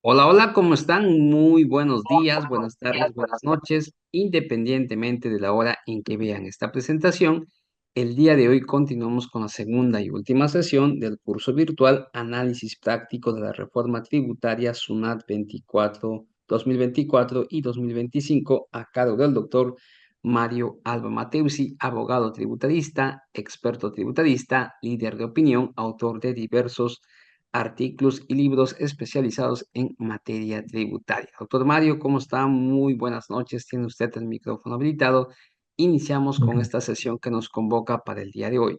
Hola, hola, ¿cómo están? Muy buenos días, buenas tardes, buenas noches, independientemente de la hora en que vean esta presentación. El día de hoy continuamos con la segunda y última sesión del curso virtual Análisis Práctico de la Reforma Tributaria SUNAT 2024 y 2025 a cargo del doctor Mario Alba Mateusi, abogado tributarista, experto tributarista, líder de opinión, autor de diversos artículos y libros especializados en materia tributaria. Doctor Mario, ¿cómo está? Muy buenas noches. Tiene usted el micrófono habilitado. Iniciamos con Ujú. esta sesión que nos convoca para el día de hoy.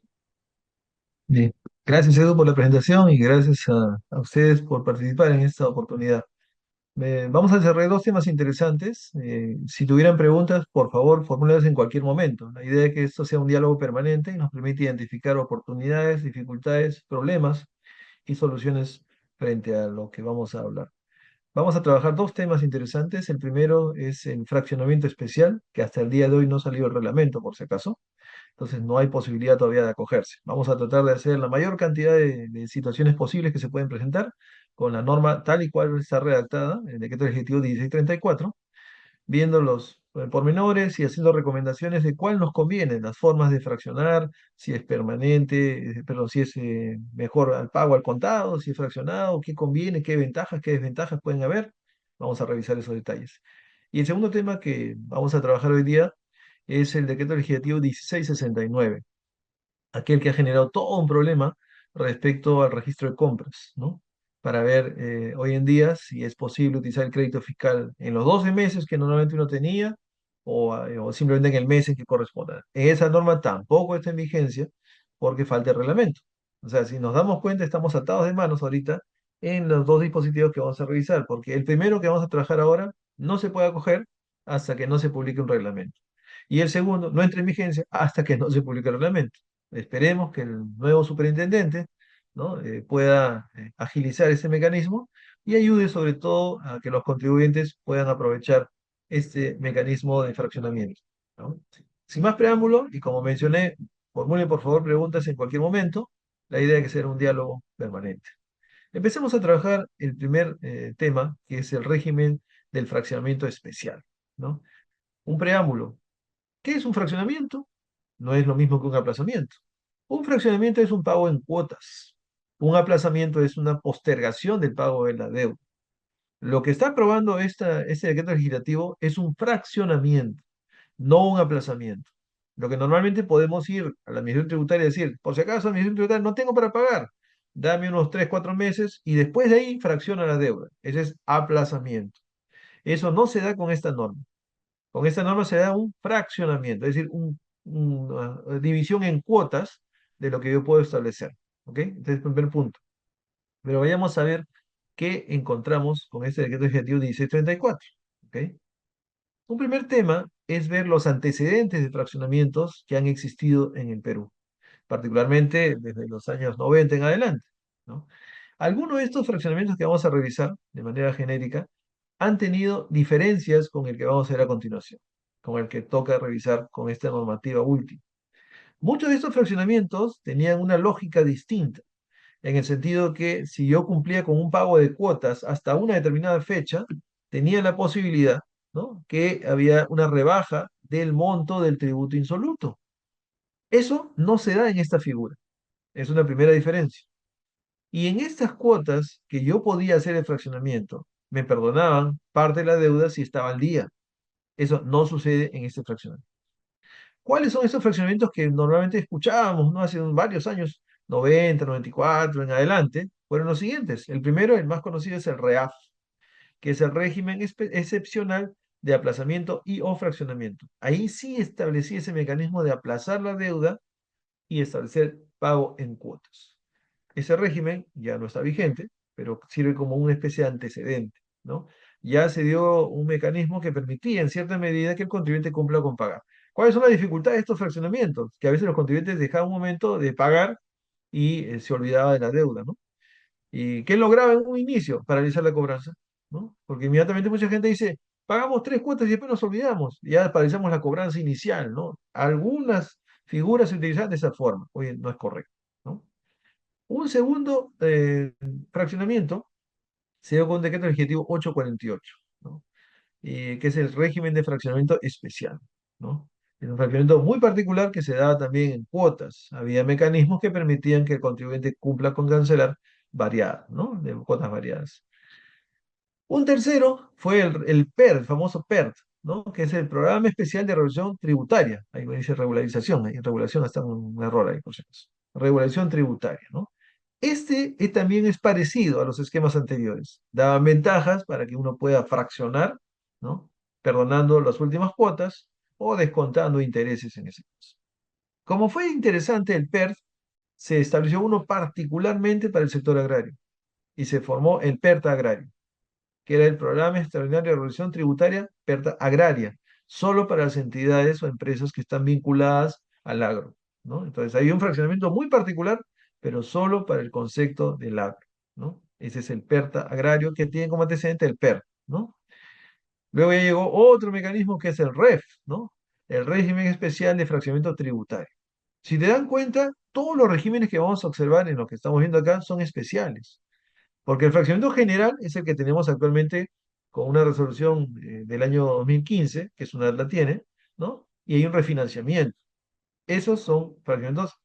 Bien. Gracias, Edu, por la presentación y gracias a ustedes por participar en esta oportunidad. Vamos a desarrollar dos temas interesantes. Si tuvieran preguntas, por favor, formúlelas en cualquier momento. La idea es que esto sea un diálogo permanente y nos permite identificar oportunidades, dificultades, problemas y soluciones frente a lo que vamos a hablar. Vamos a trabajar dos temas interesantes. El primero es el fraccionamiento especial, que hasta el día de hoy no salió el reglamento, por si acaso. Entonces no hay posibilidad todavía de acogerse. Vamos a tratar de hacer la mayor cantidad de situaciones posibles que se pueden presentar con la norma tal y cual está redactada, el decreto ejecutivo 1634, viendo los pormenores y haciendo recomendaciones de cuál nos conviene, las formas de fraccionar, si es permanente, perdón, si es mejor al pago al contado, si es fraccionado, qué conviene, qué ventajas, qué desventajas pueden haber. Vamos a revisar esos detalles. Y el segundo tema que vamos a trabajar hoy día es el decreto legislativo 1669, aquel que ha generado todo un problema respecto al registro de compras, ¿no? Para ver hoy en día si es posible utilizar el crédito fiscal en los 12 meses que normalmente uno tenía o simplemente en el mes en que corresponda. Esa norma tampoco está en vigencia porque falta el reglamento. O sea, si nos damos cuenta, estamos atados de manos ahorita en los dos dispositivos que vamos a revisar, porque el primero que vamos a trabajar ahora no se puede acoger hasta que no se publique un reglamento. Y el segundo no entra en vigencia hasta que no se publique el reglamento. Esperemos que el nuevo superintendente, ¿no? Pueda agilizar ese mecanismo y ayude sobre todo a que los contribuyentes puedan aprovechar este mecanismo de fraccionamiento, ¿no? Sin más preámbulo, y como mencioné, formulen por favor preguntas en cualquier momento. La idea es que sea un diálogo permanente. Empecemos a trabajar el primer tema, que es el régimen del fraccionamiento especial, ¿no? Un preámbulo. ¿Qué es un fraccionamiento? No es lo mismo que un aplazamiento. Un fraccionamiento es un pago en cuotas. Un aplazamiento es una postergación del pago de la deuda. Lo que está aprobando este decreto legislativo es un fraccionamiento, no un aplazamiento. Lo que normalmente podemos ir a la administración tributaria y decir, por si acaso, administración tributaria, no tengo para pagar, dame unos 3 4 meses y después de ahí fracciona la deuda. Ese es aplazamiento. Eso no se da con esta norma. Con esta norma se da un fraccionamiento, es decir, una división en cuotas de lo que yo puedo establecer. ¿Ok? Entonces, primer punto. Pero vayamos a ver qué encontramos con este decreto legislativo 1634. ¿Ok? Un primer tema es ver los antecedentes de fraccionamientos que han existido en el Perú, particularmente desde los años 90 en adelante, ¿no? Algunos de estos fraccionamientos que vamos a revisar de manera genérica han tenido diferencias con el que vamos a ver a continuación, con el que toca revisar con esta normativa última. Muchos de estos fraccionamientos tenían una lógica distinta, en el sentido que si yo cumplía con un pago de cuotas hasta una determinada fecha, tenía la posibilidad, ¿no? Que había una rebaja del monto del tributo insoluto. Eso no se da en esta figura. Es una primera diferencia. Y en estas cuotas que yo podía hacer el fraccionamiento, me perdonaban parte de la deuda si estaba al día. Eso no sucede en este fraccionamiento. ¿Cuáles son esos fraccionamientos que normalmente escuchábamos, ¿no? Hace varios años, 90, 94 en adelante? Fueron los siguientes. El primero, el más conocido, es el REAF, que es el régimen excepcional de aplazamiento y o fraccionamiento. Ahí sí establecí ese mecanismo de aplazar la deuda y establecer pago en cuotas. Ese régimen ya no está vigente, pero sirve como una especie de antecedente, ¿no? Ya se dio un mecanismo que permitía en cierta medida que el contribuyente cumpla con pagar. ¿Cuáles son las dificultades de estos fraccionamientos? Que a veces los contribuyentes dejaban un momento de pagar y se olvidaba de la deuda, ¿no? ¿Y qué lograba en un inicio? Paralizar la cobranza, ¿no? Porque inmediatamente mucha gente dice, pagamos 3 cuotas y después nos olvidamos, y ya paralizamos la cobranza inicial, ¿no? Algunas figuras se utilizan de esa forma. Oye, no es correcto, ¿no? Un segundo fraccionamiento se dio con un decreto legislativo 848, ¿no? Que es el régimen de fraccionamiento especial, ¿no? Es un fraccionamiento muy particular que se daba también en cuotas. Había mecanismos que permitían que el contribuyente cumpla con cancelar variadas, ¿no? De cuotas variadas. Un tercero fue el PER, el famoso PERT, ¿no? Que es el Programa Especial de Regulación Tributaria. Ahí me dice regularización, en regulación está un error ahí, por si acaso. Regulación tributaria, ¿no? Este también es parecido a los esquemas anteriores. Daban ventajas para que uno pueda fraccionar, ¿no? Perdonando las últimas cuotas o descontando intereses en ese caso. Como fue interesante el PERT, se estableció uno particularmente para el sector agrario y se formó el PERTA agrario, que era el Programa Extraordinario de Revolución Tributaria PERTA Agraria, solo para las entidades o empresas que están vinculadas al agro, ¿no? Entonces hay un fraccionamiento muy particular, pero solo para el concepto del agro, ¿no? Ese es el PERTA agrario que tiene como antecedente el PER, ¿no? Luego ya llegó otro mecanismo que es el REF, ¿no? El régimen especial de fraccionamiento tributario. Si te dan cuenta, todos los regímenes que vamos a observar en lo que estamos viendo acá son especiales. Porque el fraccionamiento general es el que tenemos actualmente con una resolución del año 2015, que es una la tiene, ¿no? Y hay un refinanciamiento. Esos son fraccionamientos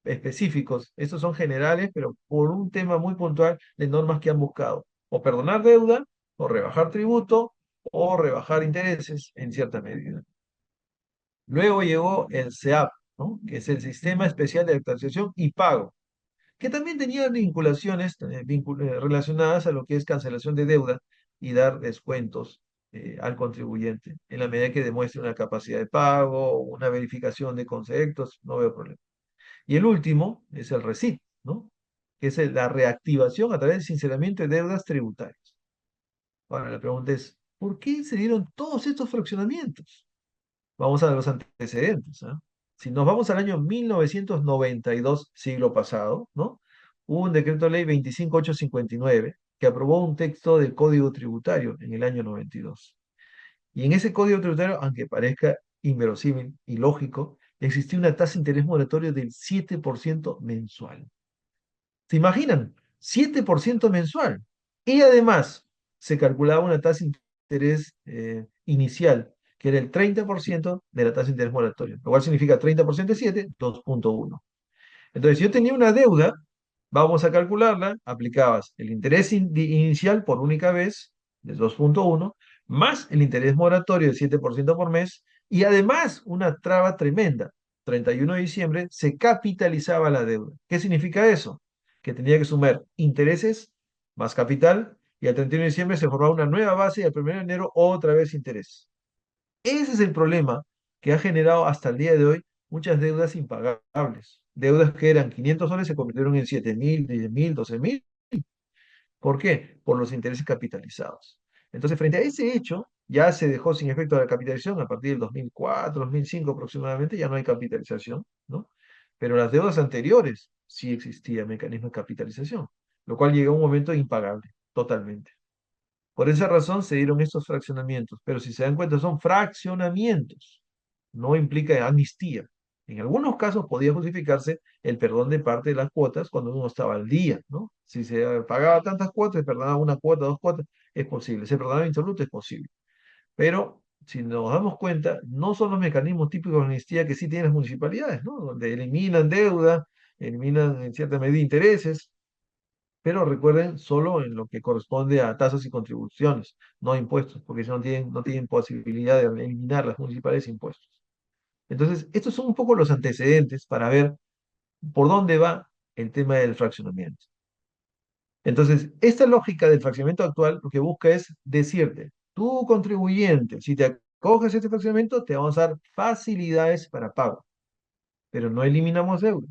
específicos, estos son generales, pero por un tema muy puntual de normas que han buscado o perdonar deuda, o rebajar tributo, o rebajar intereses en cierta medida. Luego llegó el SEAP, ¿no? Que es el Sistema Especial de Actualización y Pago, que también tenía vinculaciones relacionadas a lo que es cancelación de deuda y dar descuentos al contribuyente, en la medida que demuestre una capacidad de pago, una verificación de conceptos, no veo problema. Y el último es el RECIT, ¿no? Que es la reactivación a través del sinceramiento de deudas tributarias. Ahora, la pregunta es, ¿por qué se dieron todos estos fraccionamientos? Vamos a ver los antecedentes, ¿ah? Si nos vamos al año 1992, siglo pasado, ¿no? Hubo un decreto ley 25859 que aprobó un texto del Código Tributario en el año 92. Y en ese Código Tributario, aunque parezca inverosímil y lógico, existía una tasa de interés moratorio del 7% mensual. ¿Se imaginan? 7% mensual. Y además se calculaba una tasa de interés inicial, que era el 30% de la tasa de interés moratorio, lo cual significa 30% de 7, 2,1. Entonces, si yo tenía una deuda, vamos a calcularla, aplicabas el interés inicial por única vez, de 2,1, más el interés moratorio de 7% por mes, y además una traba tremenda. 31 de diciembre se capitalizaba la deuda. ¿Qué significa eso? Que tenía que sumar intereses más capital, y al 31 de diciembre se formaba una nueva base y al 1 de enero otra vez interés. Ese es el problema que ha generado hasta el día de hoy muchas deudas impagables. Deudas que eran 500 soles se convirtieron en 7.000, 10.000, 12.000. ¿Por qué? Por los intereses capitalizados. Entonces, frente a ese hecho, ya se dejó sin efecto la capitalización a partir del 2004, 2005 aproximadamente, ya no hay capitalización, ¿no? Pero las deudas anteriores sí existía mecanismo de capitalización, lo cual llegó a un momento impagable, totalmente. Por esa razón se dieron estos fraccionamientos, pero si se dan cuenta son fraccionamientos, no implica amnistía. En algunos casos podía justificarse el perdón de parte de las cuotas cuando uno estaba al día, ¿no? Si se pagaba tantas cuotas, se perdonaba una cuota, dos cuotas, es posible. Se perdonaba insoluto, es posible. Pero si nos damos cuenta, no son los mecanismos típicos de amnistía que sí tienen las municipalidades, ¿no? Donde eliminan deuda, eliminan en cierta medida intereses, pero recuerden solo en lo que corresponde a tasas y contribuciones, no a impuestos, porque si no tienen posibilidad de eliminar las municipales impuestos. Entonces, estos son un poco los antecedentes para ver por dónde va el tema del fraccionamiento. Entonces, esta lógica del fraccionamiento actual lo que busca es decirte, tú contribuyente, si te acoges a este fraccionamiento, te vamos a dar facilidades para pago, pero no eliminamos deuda.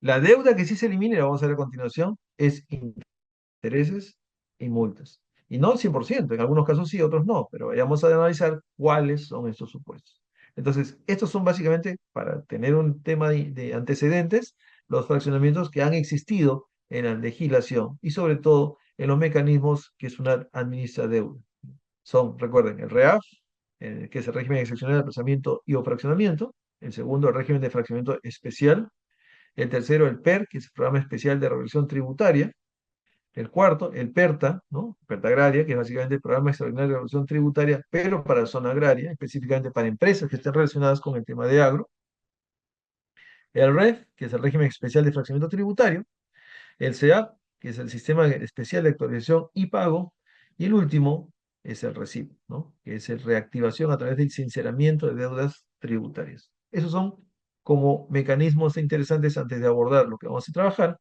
La deuda que sí se elimina, y la vamos a ver a continuación, es intereses y multas. Y no 100%, en algunos casos sí, otros no, pero vamos a analizar cuáles son estos supuestos. Entonces, estos son básicamente, para tener un tema de antecedentes, los fraccionamientos que han existido en la legislación y sobre todo en los mecanismos que SUNAT administra deuda. Son, recuerden, el REAF, que es el régimen excepcional de aplazamiento y o fraccionamiento; el segundo, el régimen de fraccionamiento especial; el tercero, el PER, que es el programa especial de regulación tributaria; El cuarto, el PERTA, ¿no? PERTA agraria, que es básicamente el Programa Extraordinario de Revolución Tributaria, pero para la zona agraria, específicamente para empresas que estén relacionadas con el tema de agro. El REF, que es el régimen especial de fraccionamiento tributario. El SEAP, que es el Sistema Especial de Actualización y Pago, y el último es el RECIP, ¿no? Que es el reactivación a través del sinceramiento de deudas tributarias. Esos son como mecanismos interesantes antes de abordar lo que vamos a trabajar,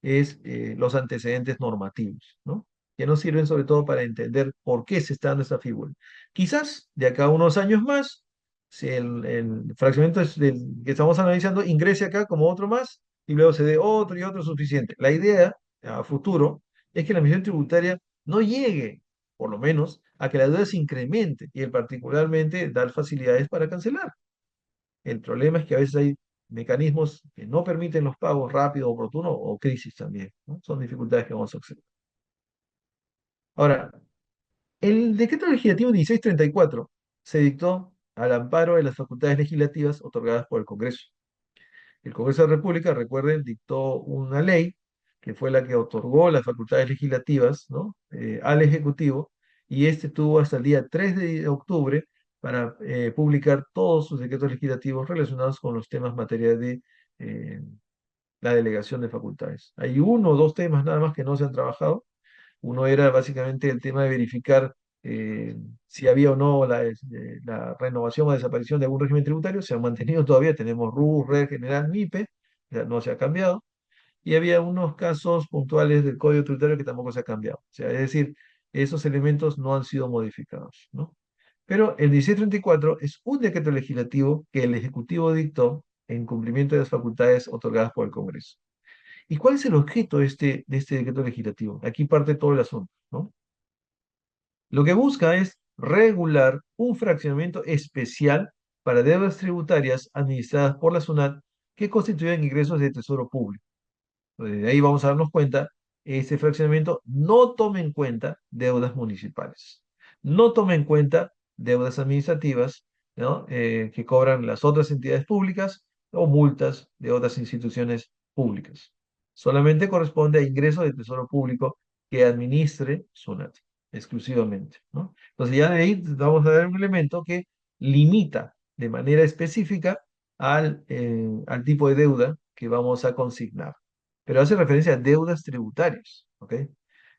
es los antecedentes normativos, ¿no? Que nos sirven sobre todo para entender por qué se está dando esta figura. Quizás de acá a unos años más, si el fraccionamiento que estamos analizando ingrese acá como otro más, y luego se dé otro y otro suficiente. La idea a futuro es que la misión tributaria no llegue, por lo menos, a que la deuda se incremente y particularmente dar facilidades para cancelar. El problema es que a veces hay mecanismos que no permiten los pagos rápidos, oportunos o crisis también, ¿no? Son dificultades que vamos a observar. Ahora, el decreto legislativo 1634 se dictó al amparo de las facultades legislativas otorgadas por el Congreso. El Congreso de la República, recuerden, dictó una ley que fue la que otorgó las facultades legislativas, ¿no? Al Ejecutivo, y este tuvo hasta el día 3 de octubre para publicar todos sus decretos legislativos relacionados con los temas materia de eh, la delegación de facultades. Hay uno o dos temas nada más que no se han trabajado. Uno era básicamente el tema de verificar eh, si había o no la renovación o desaparición de algún régimen tributario. Se han mantenido todavía, tenemos RUS, Red General, MIPE, ya no se ha cambiado. Y había unos casos puntuales del Código Tributario que tampoco se ha cambiado. O sea, es decir, esos elementos no han sido modificados, ¿no? Pero el 1634 es un decreto legislativo que el Ejecutivo dictó en cumplimiento de las facultades otorgadas por el Congreso. ¿Y cuál es el objeto de este decreto legislativo? Aquí parte todo el asunto, ¿no? Lo que busca es regular un fraccionamiento especial para deudas tributarias administradas por la SUNAT que constituyen ingresos de tesoro público. De ahí vamos a darnos cuenta, este fraccionamiento no toma en cuenta deudas municipales, no toma en cuenta deudas administrativas, ¿no? Que cobran las otras entidades públicas o multas de otras instituciones públicas. Solamente corresponde a ingresos de tesoro público que administre SUNAT exclusivamente, ¿no? Entonces ya de ahí vamos a ver un elemento que limita de manera específica al tipo de deuda que vamos a consignar, pero hace referencia a deudas tributarias, ¿ok?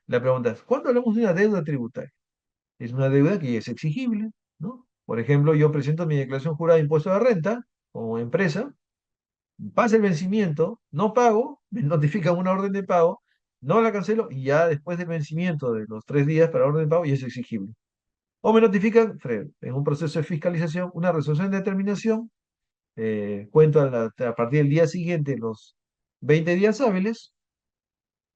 La pregunta es, ¿cuándo hablamos de una deuda tributaria? Es una deuda que es exigible, ¿no? Por ejemplo, yo presento mi declaración jurada de impuesto de renta como empresa, pasa el vencimiento, no pago, me notifican una orden de pago, no la cancelo y ya después del vencimiento de los 3 días para la orden de pago ya es exigible. O me notifican, en un proceso de fiscalización, una resolución de determinación, cuento a partir del día siguiente, los 20 días hábiles,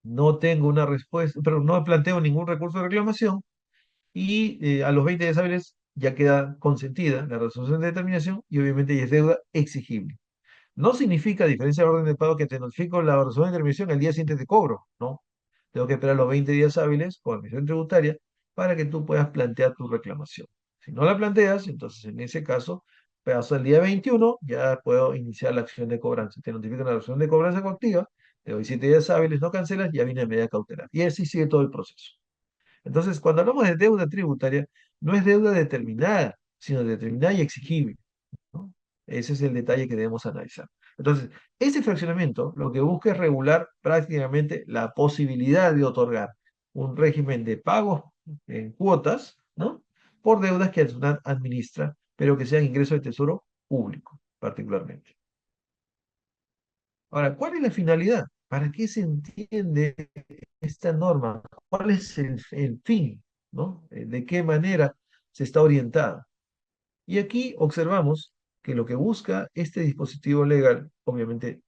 no tengo una respuesta, pero no planteo ningún recurso de reclamación y a los 20 días hábiles ya queda consentida la resolución de determinación y obviamente ya es deuda exigible. No significa, a diferencia del orden de pago, que te notifico la resolución de determinación el día siguiente de cobro, ¿no? Tengo que esperar los 20 días hábiles con admisión tributaria para que tú puedas plantear tu reclamación. Si no la planteas, entonces en ese caso, paso el día 21, ya puedo iniciar la acción de cobranza. Te notifican la resolución de cobranza coactiva, te doy 7 días hábiles, no cancelas, ya viene medida cautelar. Y así sigue todo el proceso. Entonces, cuando hablamos de deuda tributaria, no es deuda determinada, sino determinada y exigible, ¿no? Ese es el detalle que debemos analizar. Entonces, ese fraccionamiento lo que busca es regular prácticamente la posibilidad de otorgar un régimen de pagos en cuotas, ¿no? Por deudas que el SUNAT administra, pero que sean ingresos de tesoro público, particularmente. Ahora, ¿cuál es la finalidad? ¿Para qué se entiende esta norma? ¿Cuál es el fin? ¿No? ¿De qué manera se está orientada? Y aquí observamos que lo que busca este dispositivo legal, obviamente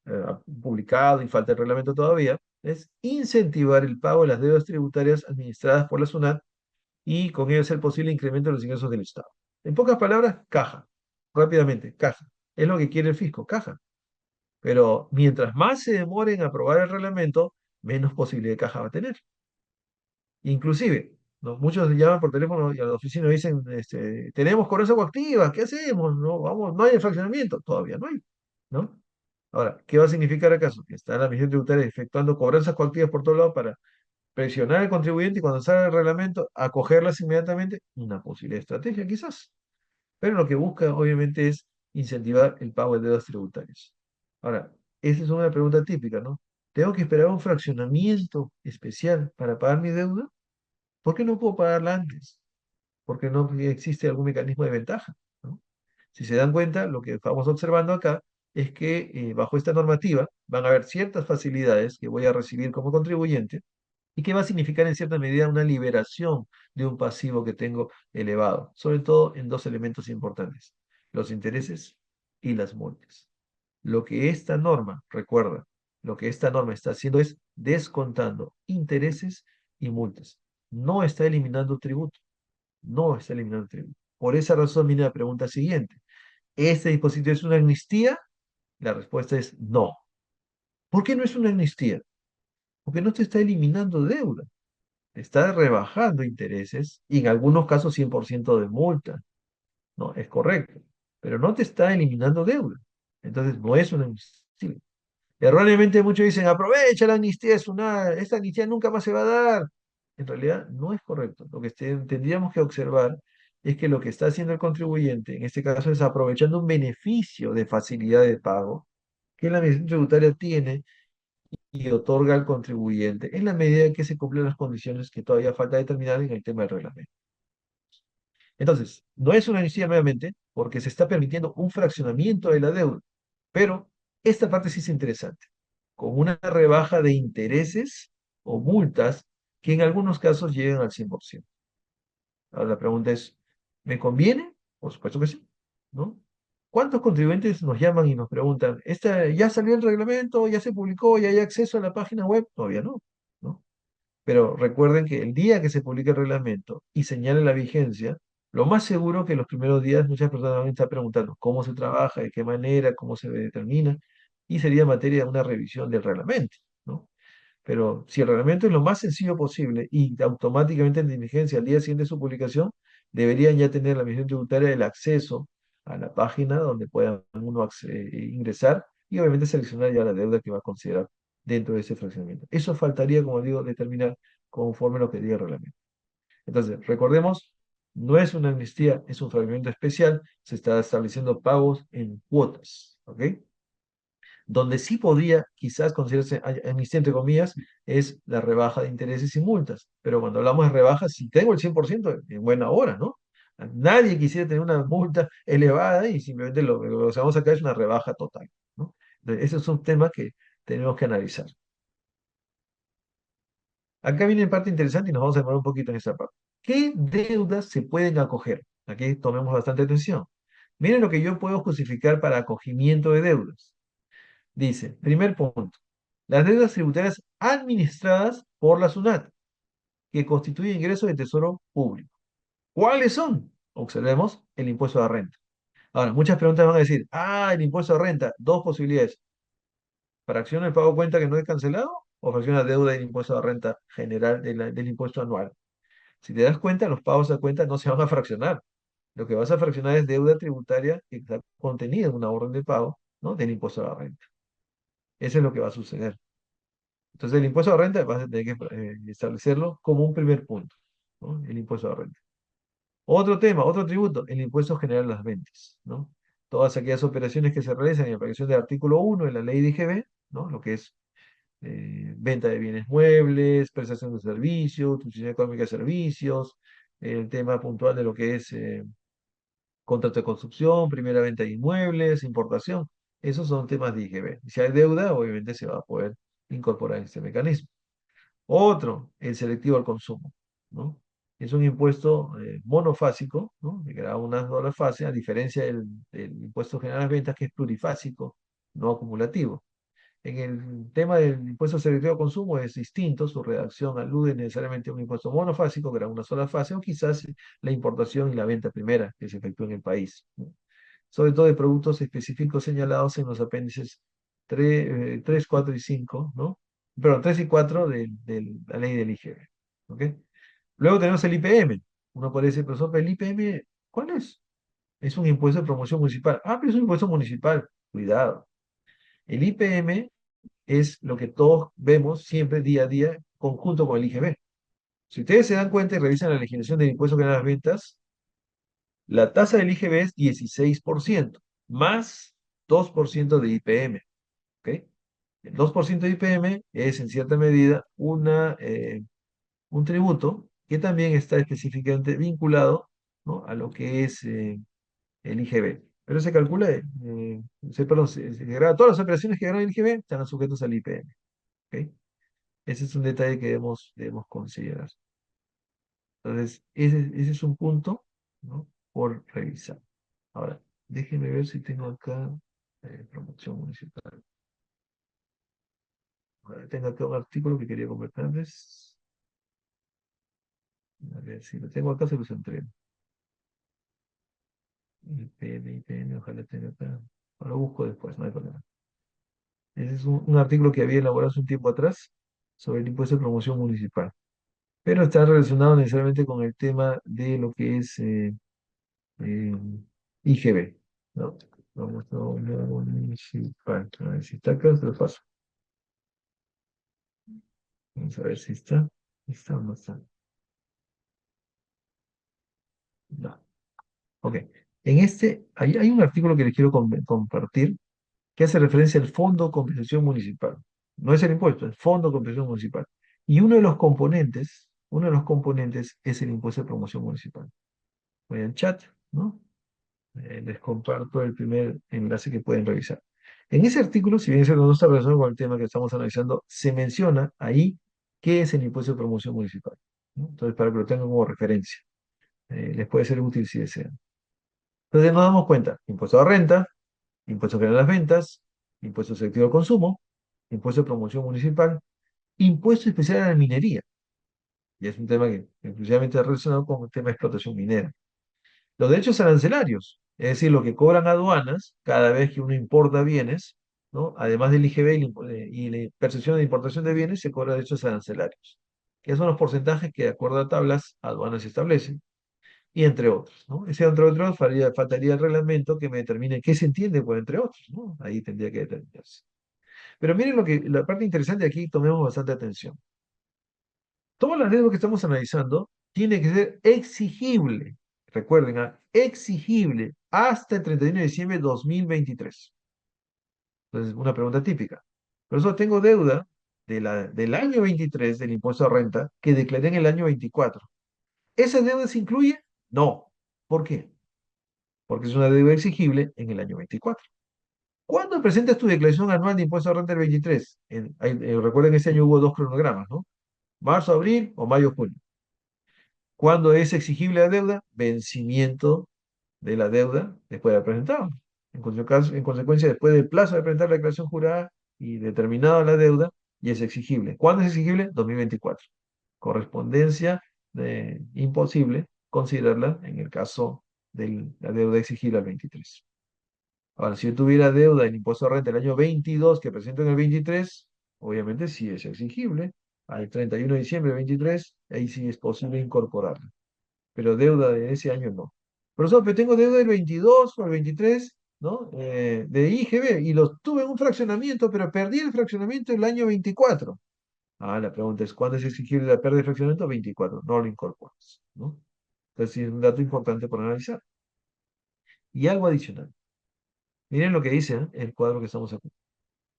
publicado y falta el reglamento todavía, es incentivar el pago de las deudas tributarias administradas por la SUNAT y con ello hacer posible el incremento de los ingresos del Estado. En pocas palabras, caja. Rápidamente, caja. Es lo que quiere el fisco, caja. Pero mientras más se demore en aprobar el reglamento, menos posibilidad de caja va a tener. Inclusive, ¿no? Muchos llaman por teléfono y a la oficina dicen, tenemos cobranza coactiva, ¿qué hacemos? No, vamos, no hay fraccionamiento, todavía no hay, ¿no? Ahora, ¿qué va a significar acaso? Que está la Administración Tributaria efectuando cobranzas coactivas por todos lados para presionar al contribuyente y cuando salga el reglamento, acogerlas inmediatamente, una posible estrategia quizás. Pero lo que busca obviamente es incentivar el pago de deudas tributarias. Ahora, esa es una pregunta típica, ¿no? ¿Tengo que esperar un fraccionamiento especial para pagar mi deuda? ¿Por qué no puedo pagarla antes? Porque no existe algún mecanismo de ventaja, ¿no? Si se dan cuenta, lo que estamos observando acá es que bajo esta normativa van a haber ciertas facilidades que voy a recibir como contribuyente y que va a significar en cierta medida una liberación de un pasivo que tengo elevado, sobre todo en dos elementos importantes, los intereses y las multas. Lo que esta norma, recuerda, lo que esta norma está haciendo es descontando intereses y multas. No está eliminando tributo, no está eliminando tributo. Por esa razón viene la pregunta siguiente. ¿Este dispositivo es una amnistía? La respuesta es no. ¿Por qué no es una amnistía? Porque no te está eliminando deuda, te está rebajando intereses y en algunos casos 100% de multa. No, es correcto, pero no te está eliminando deuda. Entonces no es una amnistía. Erróneamente muchos dicen, aprovecha la amnistía, esta amnistía nunca más se va a dar. En realidad no es correcto. Lo que tendríamos que observar es que lo que está haciendo el contribuyente, en este caso, es aprovechando un beneficio de facilidad de pago que la administración tributaria tiene y otorga al contribuyente en la medida en que se cumplen las condiciones que todavía falta determinar en el tema del reglamento. Entonces, no es una amnistía nuevamente porque se está permitiendo un fraccionamiento de la deuda, pero esta parte sí es interesante, con una rebaja de intereses o multas que en algunos casos llegan al 100%. Ahora la pregunta es, ¿me conviene? Por supuesto que sí, ¿no? ¿Cuántos contribuyentes nos llaman y nos preguntan, ¿ya salió el reglamento? ¿Ya se publicó? ¿Ya hay acceso a la página web? Todavía no, ¿no? Pero recuerden que el día que se publique el reglamento y señale la vigencia, lo más seguro que los primeros días muchas personas van a estar preguntando cómo se trabaja, de qué manera, cómo se determina, y sería materia de una revisión del reglamento, ¿no? Pero si el reglamento es lo más sencillo posible y automáticamente en vigencia al día siguiente de su publicación, deberían ya tener la Administración Tributaria el acceso a la página donde puedan uno ingresar y obviamente seleccionar ya la deuda que va a considerar dentro de ese fraccionamiento. Eso faltaría, como digo, determinar conforme a lo que diga el reglamento. Entonces, recordemos, no es una amnistía, es un fragmento especial, se está estableciendo pagos en cuotas, ¿ok? Donde sí podría quizás considerarse amnistía, entre comillas, es la rebaja de intereses y multas. Pero cuando hablamos de rebajas, si tengo el 100%, en buena hora, ¿no? Nadie quisiera tener una multa elevada y simplemente lo que vamos acá es una rebaja total, ¿no? Entonces, esos son temas que tenemos que analizar. Acá viene parte interesante y nos vamos a demorar un poquito en esa parte. ¿Qué deudas se pueden acoger? Aquí tomemos bastante atención. Miren lo que yo puedo justificar para acogimiento de deudas. Dice, primer punto, las deudas tributarias administradas por la SUNAT, que constituyen ingresos de tesoro público. ¿Cuáles son? Observemos el impuesto de renta. Ahora, muchas preguntas van a decir, el impuesto de renta, dos posibilidades. ¿Fracciona el pago cuenta que no es cancelado o fracciona deuda del impuesto de renta general del impuesto anual? Si te das cuenta, los pagos a cuenta no se van a fraccionar. Lo que vas a fraccionar es deuda tributaria que está contenida en una orden de pago, ¿no? Del impuesto a la renta. Eso es lo que va a suceder. Entonces, el impuesto de renta vas a tener que establecerlo como un primer punto, ¿no? El impuesto de renta. Otro tema, otro tributo, el impuesto general a las ventas, ¿no? Todas aquellas operaciones que se realizan en aplicación del artículo 1 de la ley de IGB, ¿no? Lo que es venta de bienes muebles, prestación de servicios, utilización económica de servicios, el tema puntual de lo que es contrato de construcción, primera venta de inmuebles, importación. Esos son temas de IGB. Si hay deuda, obviamente se va a poder incorporar en este mecanismo. Otro, el selectivo al consumo, ¿no? Es un impuesto monofásico, ¿no? Que graba una sola fase, a diferencia del impuesto general a las ventas, que es plurifásico, no acumulativo. En el tema del impuesto selectivo al consumo es distinto, su redacción alude necesariamente a un impuesto monofásico, que era una sola fase, o quizás la importación y la venta primera que se efectúa en el país, ¿no? Sobre todo de productos específicos señalados en los apéndices 3, 4 y 5, ¿no? Perdón, 3 y 4 de la ley del IGB, ¿ok? Luego tenemos el IPM. Uno puede decir, profesor, ¿el IPM cuál es? Es un impuesto de promoción municipal. Pero es un impuesto municipal. Cuidado. El IPM es lo que todos vemos siempre día a día conjunto con el IGB. Si ustedes se dan cuenta y revisan la legislación del impuesto general a las ventas, la tasa del IGB es 16%, más 2% de IPM. ¿Ok? El 2% de IPM es en cierta medida un tributo que también está específicamente vinculado, ¿no?, a lo que es el IGB. Pero se calcula, perdón, se graba, todas las operaciones que graban el IGB están sujetas al IPM. ¿Ok? Ese es un detalle que debemos considerar. Entonces, ese es un punto, ¿no?, por revisar. Ahora, déjenme ver si tengo acá promoción municipal. Ahora, tengo acá un artículo que quería comentarles. A ver si lo tengo acá, se los entrego. IPM, ojalá tenga acá. Lo busco después, no hay problema. Ese es un artículo que había elaborado hace un tiempo atrás sobre el impuesto de promoción municipal. Pero está relacionado necesariamente con el tema de lo que es eh, IGB, ¿no? Promoción municipal. A ver si está acá, se lo paso. Vamos a ver si está. ¿Está o no está? No. Ok. Hay un artículo que les quiero compartir que hace referencia al Fondo de Compensación Municipal. No es el impuesto, es Fondo de Compensación Municipal. Y uno de los componentes es el impuesto de promoción municipal. Voy al chat, ¿no? Les comparto el primer enlace que pueden revisar. En ese artículo, si bien es cierto, no está relacionado con el tema que estamos analizando, se menciona ahí qué es el impuesto de promoción municipal, ¿no? Entonces, para que lo tengan como referencia, les puede ser útil si desean. Entonces, nos damos cuenta: impuesto a renta, impuesto general a las ventas, impuesto selectivo al consumo, impuesto de promoción municipal, impuesto especial a la minería. Y es un tema que exclusivamente relacionado con el tema de explotación minera. Los derechos arancelarios, es decir, lo que cobran aduanas cada vez que uno importa bienes, ¿no? Además del IGB y la percepción de importación de bienes, se cobran derechos arancelarios, que son los porcentajes que, de acuerdo a tablas, aduanas establecen, y entre otros, ¿no? Ese entre otros faltaría el reglamento que me determine qué se entiende por entre otros, ¿no? Ahí tendría que determinarse. Pero miren la parte interesante aquí, tomemos bastante atención. Todas las deudas que estamos analizando tiene que ser exigible. Recuerden, exigible hasta el 31 de diciembre de 2023. Entonces, una pregunta típica. Por eso tengo deuda del año 23 del impuesto a renta que declaré en el año 24. ¿Esa deuda se incluye? No. ¿Por qué? Porque es una deuda exigible en el año 24. ¿Cuándo presentas tu declaración anual de impuesto a renta del 23? Recuerden que ese año hubo dos cronogramas, ¿no? Marzo, abril o mayo, junio. ¿Cuándo es exigible la deuda? Vencimiento de la deuda después de haber presentado. En consecuencia, después del plazo de presentar la declaración jurada y determinada la deuda, y es exigible. ¿Cuándo es exigible? 2024. Correspondencia imposible considerarla en el caso de la deuda exigible al 23. Ahora, si yo tuviera deuda en impuesto de renta el año 22 que presento en el 23, obviamente sí es exigible. Al 31 de diciembre del 23, ahí sí es posible incorporarla. Pero deuda de ese año no. Profesor, pero tengo deuda del 22 o el 23, ¿no? De IGB, y los tuve en un fraccionamiento, pero perdí el fraccionamiento el año 24. La pregunta es: ¿cuándo es exigible la pérdida de fraccionamiento? 24, no lo incorporas, ¿no? Entonces, sí, es un dato importante por analizar. Y algo adicional. Miren lo que dice, el cuadro que estamos aquí.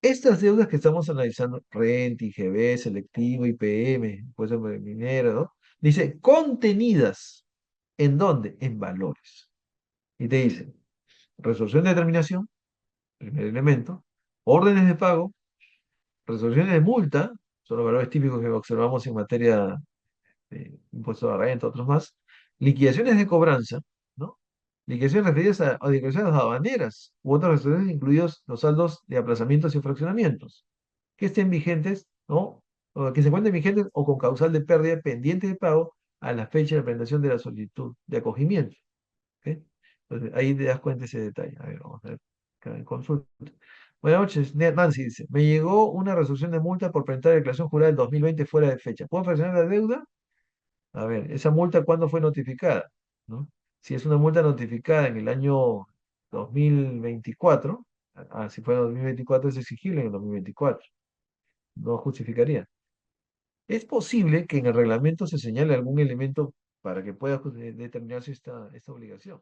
Estas deudas que estamos analizando, renta, IGB, selectivo, IPM, impuesto minera, ¿no? Dice, contenidas. ¿En dónde? En valores. Y te dice, resolución de determinación, primer elemento, órdenes de pago, resoluciones de multa, son los valores típicos que observamos en materia de impuestos a renta, otros más, liquidaciones de cobranza, ¿no? Liquidaciones referidas a declaraciones aduaneras u otras resoluciones, incluidos los saldos de aplazamientos y fraccionamientos, que estén vigentes, ¿no? O que se encuentren vigentes o con causal de pérdida pendiente de pago a la fecha de presentación de la solicitud de acogimiento. ¿Ok? Entonces, ahí te das cuenta de ese detalle. A ver, vamos a ver acá en consulta. Buenas noches, Nancy dice: me llegó una resolución de multa por presentar declaración jurada del 2020 fuera de fecha. ¿Puedo fraccionar la deuda? A ver, ¿esa multa cuándo fue notificada? ¿No? Si es una multa notificada en el año 2024, si fue en 2024 es exigible en el 2024. No justificaría. Es posible que en el reglamento se señale algún elemento para que pueda determinarse esta obligación.